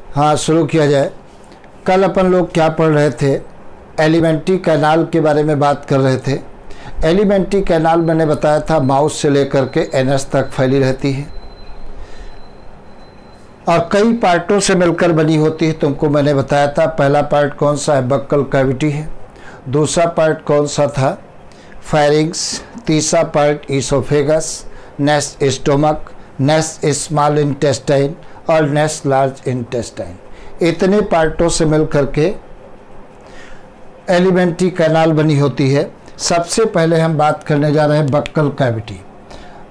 हाँ, शुरू किया जाए। कल अपन लोग क्या पढ़ रहे थे? एलिमेंट्री कैनाल के बारे में बात कर रहे थे। एलिमेंट्री कैनाल मैंने बताया था माउथ से लेकर के एनस तक फैली रहती है और कई पार्टों से मिलकर बनी होती है। तुमको मैंने बताया था पहला पार्ट कौन सा है? बक्कल कैविटी है। दूसरा पार्ट कौन सा था? फायरिंग्स। तीसरा part oesophagus, next stomach, next small intestine और नेक्स्ट लार्ज इंटेस्टाइन। इतने पार्टों से मिल करके एलिमेंट्री कैनाल बनी होती है। सबसे पहले हम बात करने जा रहे हैं buccal cavity.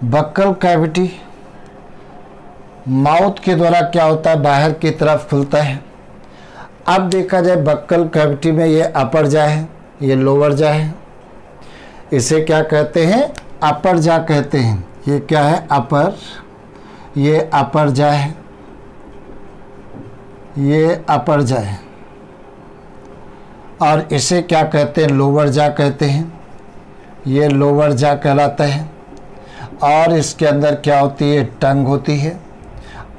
Buccal cavity mouth के द्वारा क्या होता है? बाहर की तरफ खुलता है। अब देखा जाए बक्कल कैविटी में ये अपर जा है, ये लोअर जा है। इसे क्या कहते हैं? अपर जा कहते हैं। ये क्या है? अपर। ये अपर जा है, ये अपर जा है। और इसे क्या कहते हैं? लोअर जा कहते हैं। ये लोअर जा कहलाता है। और इसके अंदर क्या होती है? टंग होती है।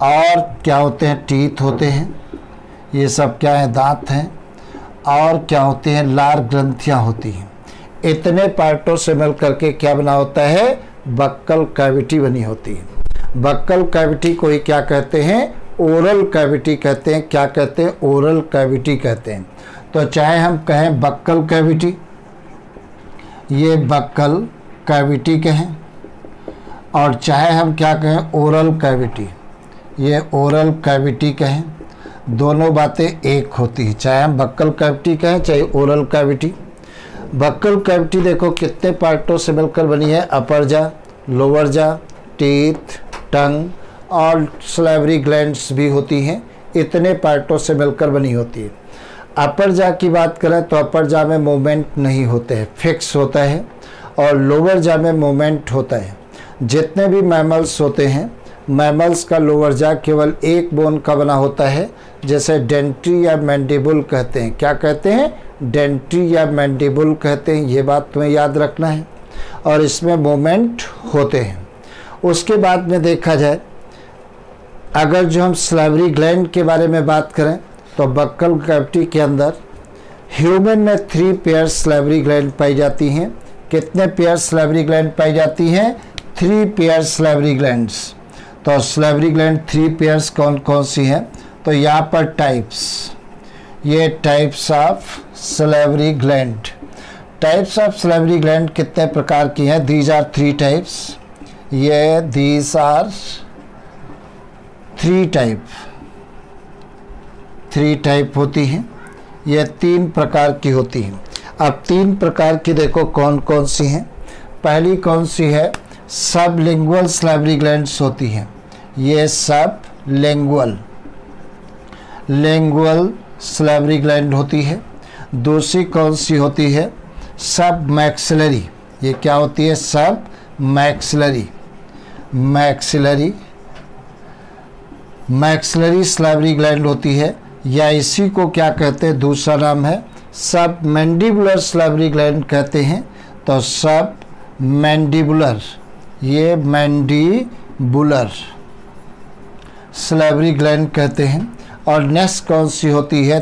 और क्या होते हैं? टीथ होते हैं। ये सब क्या है? दांत हैं। और क्या होती हैं? लार ग्रंथियां होती हैं। इतने पार्टों से मिल करके क्या बना होता है? बक्कल कैविटी बनी होती है। बक्कल कैविटी को ही क्या कहते हैं? ओरल कैविटी कहते हैं। क्या कहते हैं? ओरल कैविटी कहते हैं। तो चाहे हम कहें बक्कल कैविटी, ये बक्कल कैविटी कहें, और चाहे हम क्या कहें? ओरल कैविटी, ये ओरल कैविटी कहें, दोनों बातें एक होती है। चाहे हम बक्कल कैविटी कहें चाहे ओरल कैविटी। बक्कल कैविटी देखो कितने पार्टों से मिलकर बनी है? अपर जा, लोअर जा, टीथ, टंग और सलाइवरी ग्लैंड्स भी होती हैं। इतने पार्टों से मिलकर बनी होती है। अपर जा की बात करें तो अपर जा में मूवमेंट नहीं होते हैं, फिक्स होता है। और लोअर जा में मूवमेंट होता है। जितने भी मैमल्स होते हैं, मैमल्स का लोअर जा केवल एक बोन का बना होता है, जैसे डेंट्री या मैंडिबुल कहते हैं। क्या कहते हैं? डेंट्री या मैंडिबुल कहते हैं। ये बात तुम्हें याद रखना है। और इसमें मूवमेंट होते हैं। उसके बाद में देखा जाए, अगर जो हम सलाइवरी ग्लैंड के बारे में बात करें तो बक्कल कैविटी के अंदर ह्यूमन में 3 पेयर सलाइवरी ग्लैंड पाई जाती हैं। कितने पेयर सलाइवरी ग्लैंड पाई जाती हैं? 3 पेयर सलाइवरी ग्लैंड्स। तो सलाइवरी ग्लैंड 3 पेयर्स कौन कौन सी हैं? तो यहाँ पर टाइप्स, ये types of salivary gland. Types of salivary gland कितने प्रकार की हैं? These are 3 types. ये दीज आर 3 टाइप, 3 टाइप होती हैं। ये 3 प्रकार की होती हैं। अब 3 प्रकार की देखो कौन कौन सी हैं। पहली कौन सी है? सब लिंगुअल सलाइवरी ग्लैंड्स होती हैं। ये सब लिंगुअल सलाइवरी ग्लैंड होती है। दूसरी कौन सी होती है? सब मैक्सिलरी। ये क्या होती है? सब मैक्सिलरी सलाइवरी ग्लैंड होती है। या इसी को क्या कहते हैं? दूसरा नाम है सब मैंडिबुलर सलाइवरी ग्लैंड कहते हैं। तो सब मैंडिबुलर, ये मैंडिबुलर सलाइवरी ग्लैंड कहते हैं। और नेक्स्ट कौन सी होती है?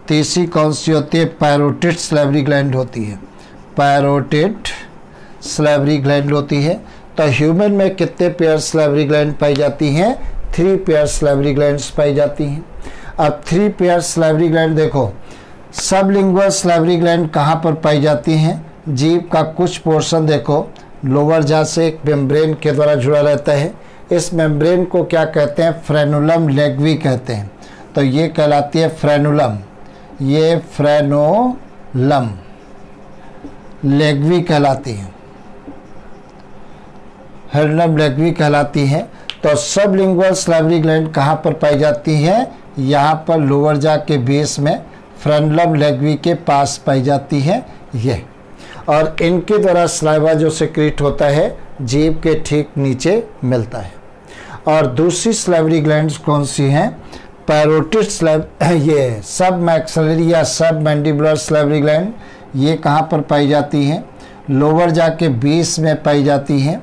तीसरी कौन सी होती है? पैरोटिड सलाइवरी ग्लैंड होती है। पैरोटिड सलाइवरी ग्लैंड होती है। तो ह्यूमन में कितने पेयर सलाइवरी ग्लैंड पाई जाती हैं? 3 पेयर सलाइवरी ग्लैंड्स पाई जाती हैं। अब 3 पेयर सलाइवरी ग्लैंड देखो, सबलिंगुअल सलाइवरी ग्लैंड कहाँ पर पाई जाती हैं? जीभ का कुछ पोर्शन देखो लोअर जा से एक मेम्ब्रेन के द्वारा जुड़ा रहता है। इस मेम्ब्रेन को क्या कहते हैं? फ्रेनुलम लेग्वी कहते हैं। तो ये कहलाती है फ्रेनुलम, ये फ्रेनुलम लेग्वी कहलाती है, फ्रेनुलम लेग्वी कहलाती है। तो सबलिंगुअल सलाइवरी ग्लैंड कहाँ पर पाई जाती है? यहाँ पर लोअर जा के बेस में फ्रेनुलम लेग्वी के पास पाई जाती है ये। और इनके द्वारा सलाइवा जो सिक्रीट होता है जीभ के ठीक नीचे मिलता है। और दूसरी सलाइवरी ग्लैंड्स कौन सी हैं? पैरोटिड ये सब मैक्सिलरी या सब मैंडिबुलर सलाइवरी ग्लैंड। ये कहाँ पर पाई जाती हैं? लोअर जा के बेस में पाई जाती हैं।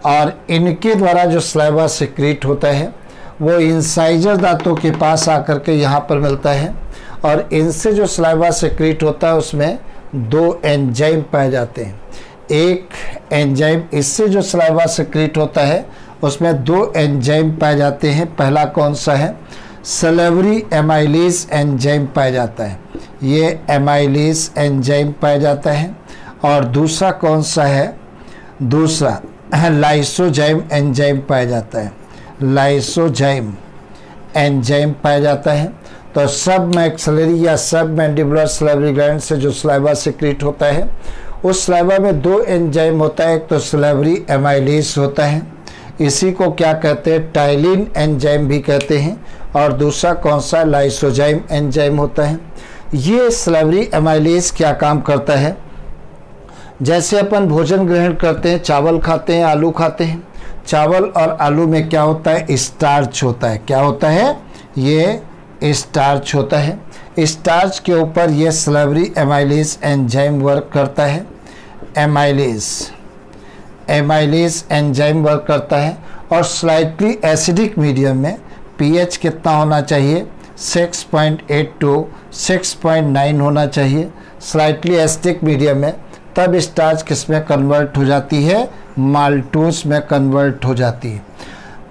और इनके द्वारा जो सलाइवा सिक्रीट होता है वो इंसाइजर दांतों के पास आकर के यहाँ पर मिलता है, और इनसे जो सलाइवा सेक्रेट होता है उसमें दो एंजाइम पाए जाते हैं। एक एंजाइम, इससे जो सलाइवा सेक्रेट होता है उसमें दो एंजाइम पाए जाते हैं। पहला कौन सा है? सलेवरी एमाइलेज एंजाइम पाया जाता है, ये एमाइलेज एंजाइम पाया जाता है। और दूसरा कौन सा है? दूसरा लाइसोजाइम एंजाइम पाया जाता है, लाइसोजाइम एंजाइम पाया जाता है। तो सब मैक्सिलरी या सब मैंडिबुलर सलेवरी ग्लैंड से जो सलाइवा सेक्रेट होता है उस सलाइवा में दो एंजाइम होता है। एक तो सलेवरी एमाइलेज होता है, इसी को क्या कहते हैं? टाइलिन एंजाइम भी कहते हैं। और दूसरा कौन सा? लाइसोजाइम एंजाइम होता है। ये सलेवरी एमाइलेज क्या काम करता है? जैसे अपन भोजन ग्रहण करते हैं, चावल खाते हैं, आलू खाते हैं, चावल और आलू में क्या होता है? स्टार्च होता है। क्या होता है? ये स्टार्च होता है। स्टार्च के ऊपर ये सलेवरी एमाइलेज एंजाइम वर्क करता है। एमाइलेज एंजाइम वर्क करता है। और स्लाइटली एसिडिक मीडियम में पीएच कितना होना चाहिए? 6.8 to 6.9 होना चाहिए स्लाइटली एसिडिक मीडियम में। तब स्टार्च किस में कन्वर्ट हो जाती है? माल्टोज में कन्वर्ट हो जाती है।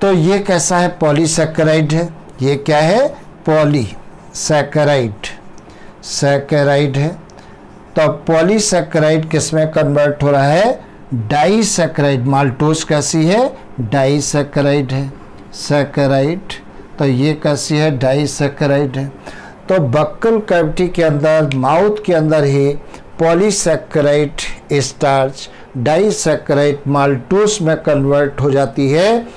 तो ये कैसा है? पॉलीसैकेराइड है। ये क्या है? पॉलीसैकेराइड, सैकेराइड है। तो पॉलीसैकेराइड किस में कन्वर्ट हो रहा है? डाइसैकेराइड। माल्टोज कैसी है? डाइसैकेराइड है, सैकेराइड। तो ये कैसी है? डाइसैकेराइड है। तो बक्कल कैविटी के अंदर, माउथ के अंदर ही पॉलीसैकेराइड स्टार्च डाइसैकेराइड माल्टोज में कन्वर्ट हो जाती है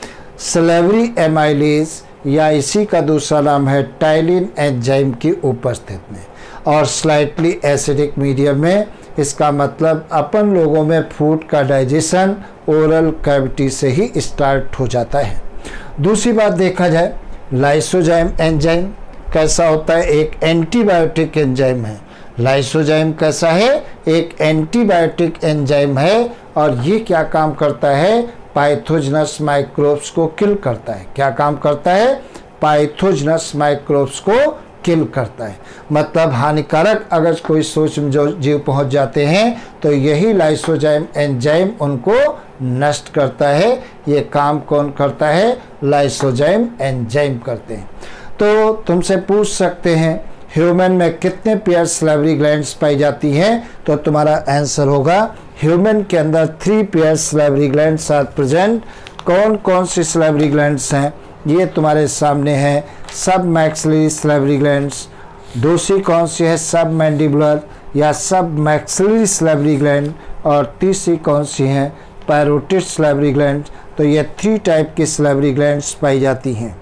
सलेवरी एमाइलेज, या इसी का दूसरा नाम है टाइलिन एंजाइम की उपस्थिति में। और स्लाइटली एसिडिक मीडियम में, इसका मतलब अपन लोगों में फूड का डाइजेशन ओरल कैविटी से ही स्टार्ट हो जाता है। दूसरी बात देखा जाए, लाइसोजाइम एंजाइम कैसा होता है? एक एंटीबायोटिक एंजाइम है। लाइसोजाइम कैसा है? एक एंटीबायोटिक एंजाइम है। और ये क्या काम करता है? पाइथोजनस माइक्रोब्स को किल करता है। क्या काम करता है? पाइथोजनस माइक्रोब्स को किल करता है। मतलब हानिकारक अगर कोई सूक्ष्म जीव पहुंच जाते हैं तो यही लाइसोजाइम एंजाइम उनको नष्ट करता है। ये काम कौन करता है? लाइसोजाइम एंजाइम करते हैं। तो तुमसे पूछ सकते हैं ह्यूमन में कितने पेयर सलेवरी ग्लैंड्स पाई जाती हैं? तो तुम्हारा आंसर होगा ह्यूमन के अंदर 3 pair salivary glands are present. कौन कौन सी सलेवरी ग्लैंड्स हैं? ये तुम्हारे सामने है। सब मैक्सिलरी सलेवरी ग्लैंड्स। दूसरी कौन सी है? सब मैंडिबुलर या सब मैक्सिलरी सलेवरी ग्लैंड। और तीसरी कौन सी है? Parotid salivary gland. तो ये 3 टाइप की सलेवरी ग्लैंड्स पाई जाती हैं।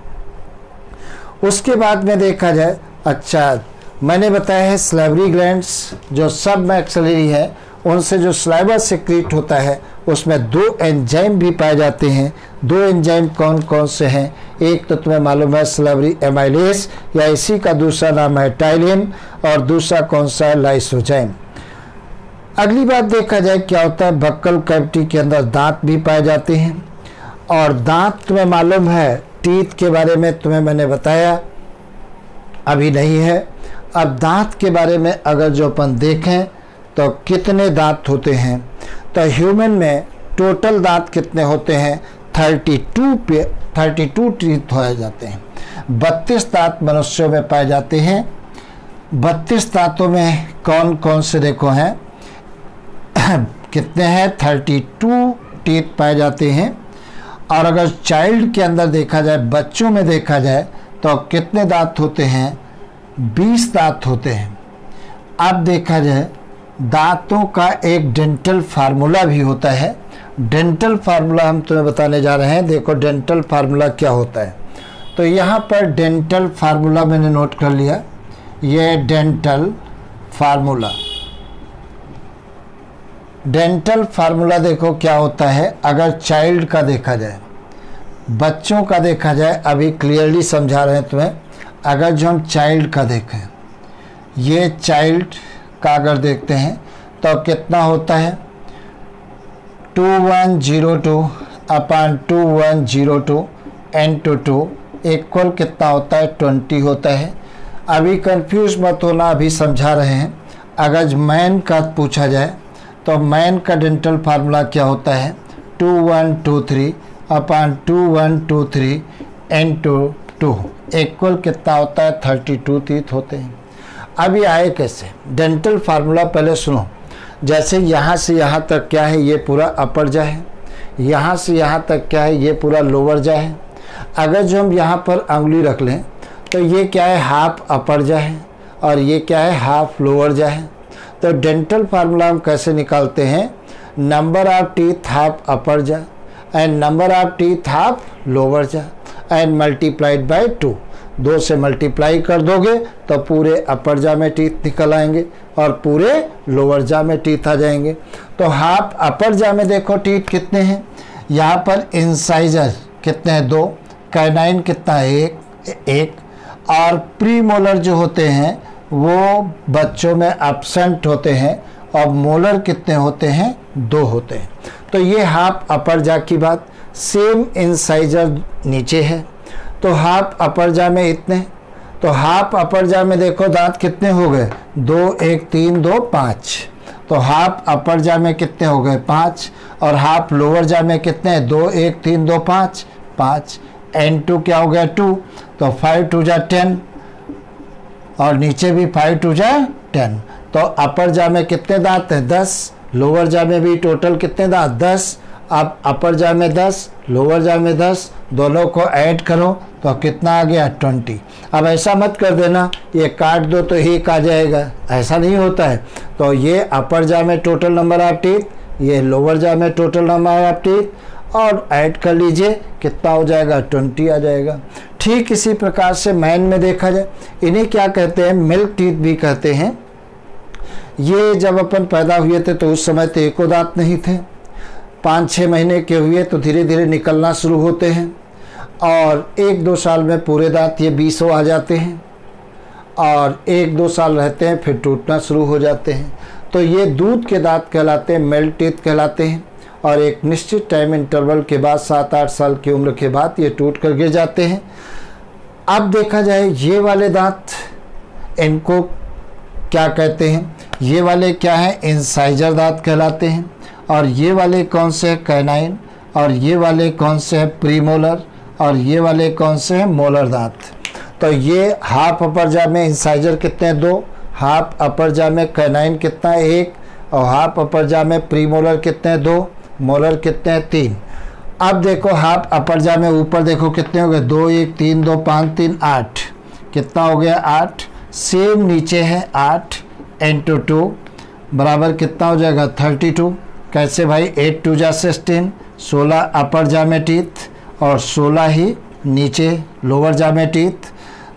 उसके बाद में देखा जाए, अच्छा मैंने बताया है सलेवरी ग्लैंड्स जो सब मैक्सिलरी है उनसे जो सलाइवा सेक्रेट होता है उसमें 2 एंजाइम भी पाए जाते हैं। 2 एंजाइम कौन कौन से हैं? एक तो तुम्हें मालूम है सलेवरी एमाइलेज, या इसी का दूसरा नाम है टाइलिन, और दूसरा कौन सा है? लाइसोजाइम। अगली बात देखा जाए क्या होता है, बक्कल कैविटी के अंदर दांत भी पाए जाते हैं। और दांत तुम्हें मालूम है, टीथ के बारे में तुम्हें मैंने बताया अभी नहीं है। अब दांत के बारे में अगर जो अपन देखें तो कितने दांत होते हैं, तो ह्यूमन में टोटल दांत कितने होते हैं? 32 टीथ पाए जाते हैं। 32 दांत मनुष्यों में पाए जाते हैं। 32 दांतों में कौन कौन से देखो हैं कितने हैं? 32 टीथ पाए जाते हैं। और अगर चाइल्ड के अंदर देखा जाए, बच्चों में देखा जाए तो कितने दांत होते हैं? 20 दांत होते हैं। अब देखा जाए दांतों का एक डेंटल फार्मूला भी होता है। डेंटल फार्मूला हम तुम्हें बताने जा रहे हैं। देखो डेंटल फार्मूला क्या होता है। तो यहाँ पर डेंटल फार्मूला मैंने नोट कर लिया। ये डेंटल फार्मूला, डेंटल फार्मूला देखो क्या होता है। अगर चाइल्ड का देखा जाए, बच्चों का देखा जाए, अभी क्लियरली समझा रहे हैं तुम्हें। अगर जो हम चाइल्ड का देखें, ये चाइल्ड का अगर देखते हैं तो कितना होता है? 2102 अपॉन 2102 n to 2 इक्वल कितना होता है 20 होता है। अभी कंफ्यूज मत होना, अभी समझा रहे हैं। अगर मैन का पूछा जाए तो मैन का डेंटल फार्मूला क्या होता है 2123 अपॉन 2123 इनटू 2 इक्वल कितना होता है 32 टीथ होते हैं। अभी आए कैसे डेंटल फार्मूला, पहले सुनो। जैसे यहाँ से यहाँ तक क्या है, ये पूरा अपर जा है, यहाँ से यहाँ तक क्या है, ये पूरा लोअर जा है। अगर जो हम यहाँ पर अंगुली रख लें तो ये क्या है हाफ अपर जा है और ये क्या है हाफ लोअर जा है। तो डेंटल फार्मूला हम कैसे निकालते हैं, नंबर ऑफ टीथ हाफ अपर जा and number of teeth half lower जा एंड मल्टीप्लाइड बाय 2। 2 से मल्टीप्लाई कर दोगे तो पूरे अपर जा में टीथ निकल आएंगे और पूरे लोअर जा में टीथ आ जाएंगे। तो हाफ अपर जा में देखो टीथ कितने हैं, यहाँ पर इंसाइजर कितने हैं 2, कैनाइन कितना है 1 और प्रीमोलर जो होते हैं वो बच्चों में एब्सेंट होते हैं और मोलर कितने होते हैं 2 होते हैं। तो ये हाफ अपर जा की बात। सेम इंसाइजर नीचे है तो हाफ अपर जा में इतने, तो हाफ अपर जा में देखो दांत कितने हो गए 2 1 3 2 5। तो हाफ अपर जा में कितने हो गए 5 और हाफ लोअर जा में कितने 2 1 3 2 5 5 n2 क्या हो गया 2। तो 5 2 जा 10 और नीचे भी 5 2 जा 10। तो अपर जा में कितने दांत हैं 10, लोअर जा में भी टोटल कितने दांत 10। अब अपर जा में 10 लोअर जा में 10 दोनों को ऐड करो तो कितना आ गया 20। अब ऐसा मत कर देना ये काट दो तो 1 आ जाएगा, ऐसा नहीं होता है। तो ये अपर जा में टोटल नंबर ऑफ टीथ, ये लोअर जा में टोटल नंबर ऑफ टीथ और ऐड कर लीजिए कितना हो जाएगा 20 आ जाएगा। ठीक इसी प्रकार से मैन में देखा जाए, इन्हें क्या कहते हैं मिल्क टीथ भी कहते हैं। ये जब अपन पैदा हुए थे तो उस समय तो एको दांत नहीं थे, 5-6 महीने के हुए तो धीरे धीरे निकलना शुरू होते हैं और 1-2 साल में पूरे दांत ये 20 आ जाते हैं और 1-2 साल रहते हैं फिर टूटना शुरू हो जाते हैं। तो ये दूध के दांत कहलाते हैं, मिल्क टीथ कहलाते हैं और एक निश्चित टाइम इंटरवल के बाद 7-8 साल की उम्र के बाद ये टूट कर गिर जाते हैं। अब देखा जाए ये वाले दांत, इनको क्या कहते हैं, ये वाले क्या है इंसाइजर दांत कहलाते हैं और ये वाले कौन से हैं कैनाइन और ये वाले कौन से हैं प्रीमोलर और ये वाले कौन से हैं मोलर दांत। तो ये हाफ अपर जा में इंसाइजर कितने 2, हाफ अपर जा में कैनाइन कितना 1 और हाफ अपर जा में प्रीमोलर कितने 2, मोलर कितने 3। अब देखो हाफ अपर जा में ऊपर देखो कितने हो गए 2 1 3 2 5 3 8, कितना हो गया 8। सेम नीचे है 8 इंटू 2 बराबर कितना हो जाएगा 32। कैसे भाई 8 2 जा 16, 16 अपर जा में टीथ और 16 ही नीचे लोअर जा में टीथ।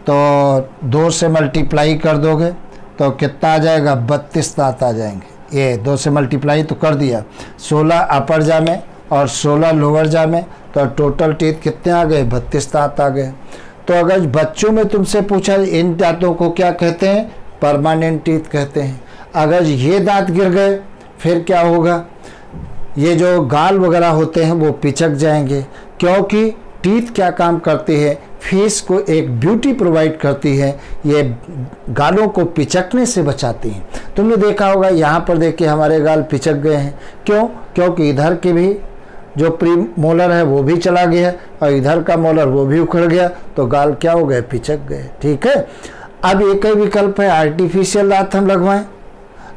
तो 2 से मल्टीप्लाई कर दोगे तो कितना आ जाएगा 32 दांत आ जाएंगे। ये 2 से मल्टीप्लाई तो कर दिया, 16 अपर जा में और 16 लोअर जा में, तो टोटल टीथ कितने आ गए 32 दांत आ गए। तो अगर बच्चों में तुमसे पूछा इन दांतों को क्या कहते हैं परमानेंट टीथ कहते हैं। अगर ये दांत गिर गए फिर क्या होगा, ये जो गाल वगैरह होते हैं वो पिचक जाएंगे, क्योंकि टीथ क्या काम करती है फेस को एक ब्यूटी प्रोवाइड करती है, ये गालों को पिचकने से बचाती हैं। तुमने देखा होगा यहाँ पर देखिए हमारे गाल पिचक गए हैं, क्यों, क्योंकि इधर के भी जो प्री मोलर है वो भी चला गया और इधर का मोलर वो भी उखड़ गया, तो गाल क्या हो गए पिचक गए। ठीक है, अब एक ही विकल्प है आर्टिफिशियल दांत हम लगवाएं।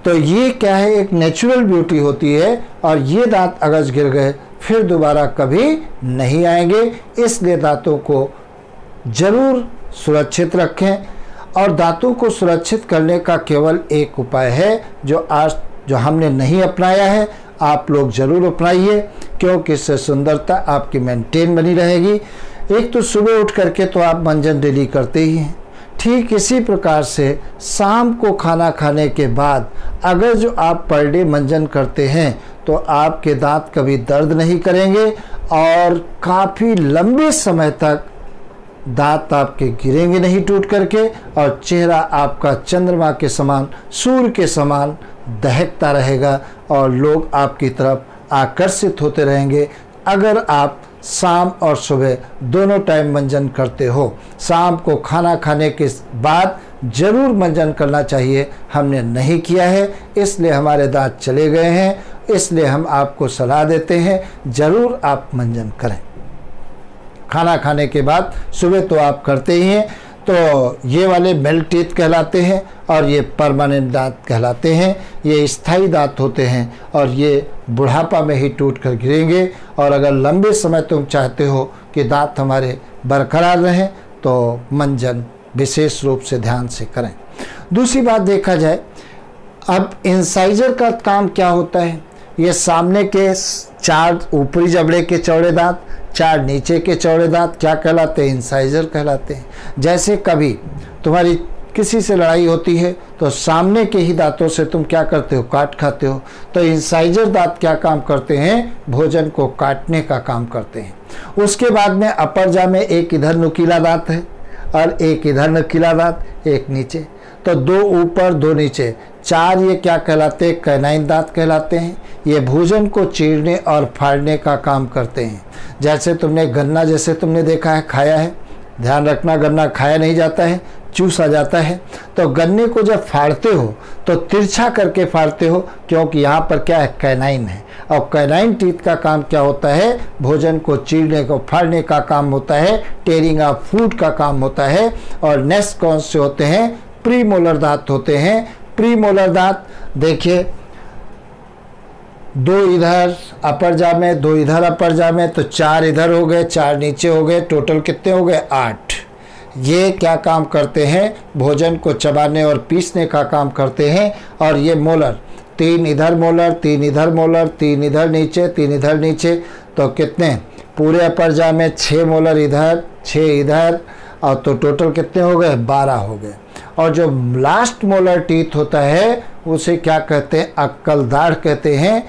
तो ये क्या है एक नेचुरल ब्यूटी होती है और ये दांत अगर गिर गए फिर दोबारा कभी नहीं आएंगे, इसलिए दांतों को जरूर सुरक्षित रखें। और दांतों को सुरक्षित करने का केवल एक उपाय है जो हमने नहीं अपनाया है, आप लोग जरूर अपनाइए, क्योंकि इससे सुंदरता आपकी मेंटेन बनी रहेगी। एक तो सुबह उठ करके तो आप मंजन डेली करते ही हैं, ठीक इसी प्रकार से शाम को खाना खाने के बाद अगर जो आप पर डे मंजन करते हैं तो आपके दांत कभी दर्द नहीं करेंगे और काफ़ी लंबे समय तक दांत आपके गिरेंगे नहीं टूट करके और चेहरा आपका चंद्रमा के समान सूर्य के समान दहकता रहेगा और लोग आपकी तरफ आकर्षित होते रहेंगे, अगर आप शाम और सुबह दोनों टाइम मंजन करते हो। शाम को खाना खाने के बाद जरूर मंजन करना चाहिए, हमने नहीं किया है इसलिए हमारे दांत चले गए हैं, इसलिए हम आपको सलाह देते हैं ज़रूर आप मंजन करें। खाना खाने के बाद सुबह तो आप करते ही हैं, तो ये वाले मेल्ट टीथ कहलाते हैं और ये परमानेंट दांत कहलाते हैं। ये स्थायी दांत होते हैं और ये बुढ़ापा में ही टूट कर गिरेंगे। और अगर लंबे समय तुम चाहते हो कि दांत हमारे बरकरार रहें तो मंजन विशेष रूप से ध्यान से करें। दूसरी बात देखा जाए, अब इंसाइजर का काम क्या होता है, ये सामने के 4 ऊपरी जबड़े के चौड़े दांत, 4 नीचे के चौड़े दांत क्या कहलाते हैं, इंसाइजर कहलाते हैं। जैसे कभी तुम्हारी किसी से लड़ाई होती है तो सामने के ही दांतों से तुम क्या करते हो, काट खाते हो, तो इंसाइजर दांत क्या काम करते हैं, भोजन को काटने का काम करते हैं। उसके बाद में अपर जा में एक इधर नुकीला दांत है और एक इधर नुकीला दांत, एक नीचे, तो 2 ऊपर 2 नीचे, 4 ये क्या कहलाते हैं, कैनाइन दांत कहलाते हैं। ये भोजन को चीरने और फाड़ने का काम करते हैं। जैसे तुमने गन्ना जैसे तुमने देखा है, खाया है, ध्यान रखना गन्ना खाया नहीं जाता है, चूसा जाता है। तो गन्ने को जब फाड़ते हो तो तिरछा करके फाड़ते हो, क्योंकि यहाँ पर क्या है, कैनाइन है। और कैनाइन टीथ का काम क्या होता है, भोजन को चीरने को फाड़ने का काम होता है, टेयरिंग ऑफ फूड का काम होता है। और नेक्स्ट कौन से होते हैं, प्रीमोलर दांत होते हैं। प्रीमोलर दांत देखिए, 2 इधर अपर जा में, 2 इधर अपर जा में, तो 4 इधर हो गए, 4 नीचे हो गए, टोटल कितने हो गए, 8। ये क्या काम करते हैं, भोजन को चबाने और पीसने का काम करते हैं। और ये मोलर, 3 इधर मोलर, 3 इधर मोलर, 3 इधर नीचे, 3 इधर नीचे, तो कितने, पूरे अपर जा में 6 मोलर इधर, 6 इधर, और तो टोटल कितने हो गए, 12 हो गए। और जो लास्ट मोलर टीथ होता है उसे क्या कहते हैं, अक्कल दाढ़ कहते हैं।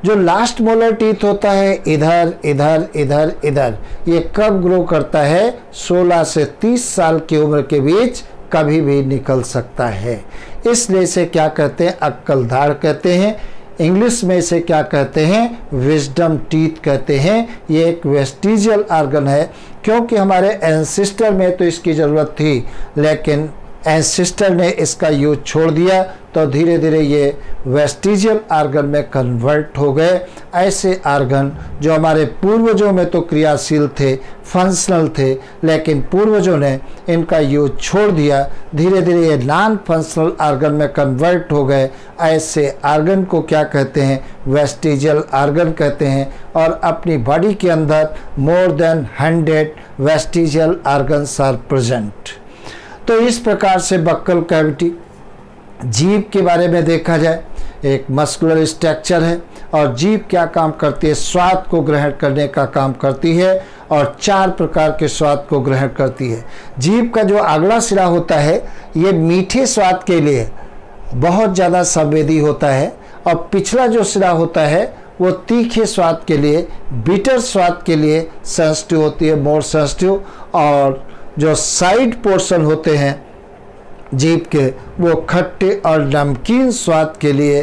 जो लास्ट मोलर टीथ होता है इधर इधर इधर इधर, ये कब ग्रो करता है, 16 से 30 साल की उम्र के बीच कभी भी निकल सकता है, इसलिए इसे क्या कहते हैं, अक्कल दाढ़ कहते हैं। इंग्लिश में इसे क्या कहते हैं, विजडम टीथ कहते हैं। ये एक वेस्टिजियल आर्गन है, क्योंकि हमारे एंसेस्टर में तो इसकी ज़रूरत थी, लेकिन एंसेस्टर ने इसका यूज छोड़ दिया, तो धीरे धीरे ये वेस्टिजियल आर्गन में कन्वर्ट हो गए। ऐसे आर्गन जो हमारे पूर्वजों में तो क्रियाशील थे, फंक्शनल थे, लेकिन पूर्वजों ने इनका यूज छोड़ दिया, धीरे धीरे ये नॉन फंक्शनल आर्गन में कन्वर्ट हो गए। ऐसे आर्गन को क्या कहते हैं, वेस्टिजियल आर्गन कहते हैं। और अपनी बॉडी के अंदर more than 100 vestigial organs are present. तो इस प्रकार से बक्कल कैविटी, जीभ के बारे में देखा जाए, एक मस्कुलर स्ट्रक्चर है और जीभ क्या काम करती है, स्वाद को ग्रहण करने का काम करती है और 4 प्रकार के स्वाद को ग्रहण करती है। जीभ का जो अगला सिरा होता है ये मीठे स्वाद के लिए बहुत ज़्यादा संवेदी होता है और पिछला जो सिरा होता है वो तीखे स्वाद के लिए, बिटर स्वाद के लिए सेंसिटिव होती है, मोर सेंसिटिव। और जो साइड पोर्शन होते हैं जीभ के वो खट्टे और नमकीन स्वाद के लिए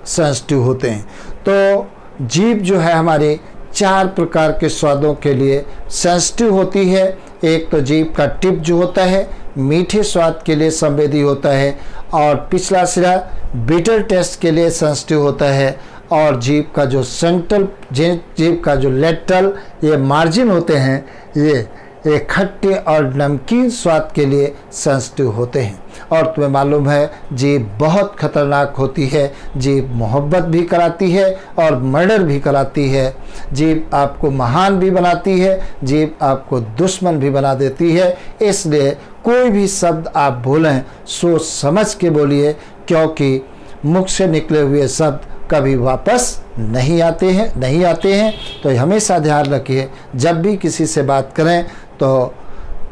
सेंसिटिव होते हैं। तो जीभ जो है हमारे 4 प्रकार के स्वादों के लिए सेंसिटिव होती है। एक तो जीभ का टिप जो होता है मीठे स्वाद के लिए संवेदी होता है और पिछला सिरा बिटर टेस्ट के लिए सेंसिटिव होता है। और जीभ का जो सेंट्रल, जीभ का जो लेटरल ये मार्जिन होते हैं ये खट्टे और नमकीन स्वाद के लिए सेंसिटिव होते हैं। और तुम्हें मालूम है जीभ बहुत खतरनाक होती है, जीभ मोहब्बत भी कराती है और मर्डर भी कराती है। जीभ आपको महान भी बनाती है, जीभ आपको दुश्मन भी बना देती है। इसलिए कोई भी शब्द आप बोलें सोच समझ के बोलिए, क्योंकि मुख से निकले हुए शब्द कभी वापस नहीं आते हैं। तो हमेशा ध्यान रखिए, जब भी किसी से बात करें तो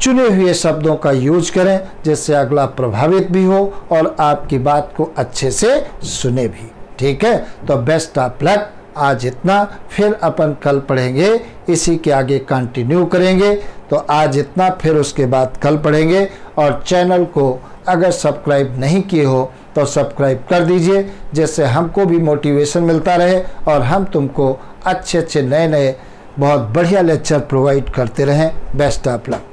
चुने हुए शब्दों का यूज करें, जिससे अगला प्रभावित भी हो और आपकी बात को अच्छे से सुने भी। ठीक है, तो बेस्ट ऑफ लक। आज इतना, फिर अपन कल पढ़ेंगे, इसी के आगे कंटिन्यू करेंगे। तो आज इतना, फिर उसके बाद कल पढ़ेंगे। और चैनल को अगर सब्सक्राइब नहीं किए हो तो सब्सक्राइब कर दीजिए, जिससे हमको भी मोटिवेशन मिलता रहे और हम तुमको अच्छे नए बहुत बढ़िया लेक्चर प्रोवाइड करते रहें। Best of luck.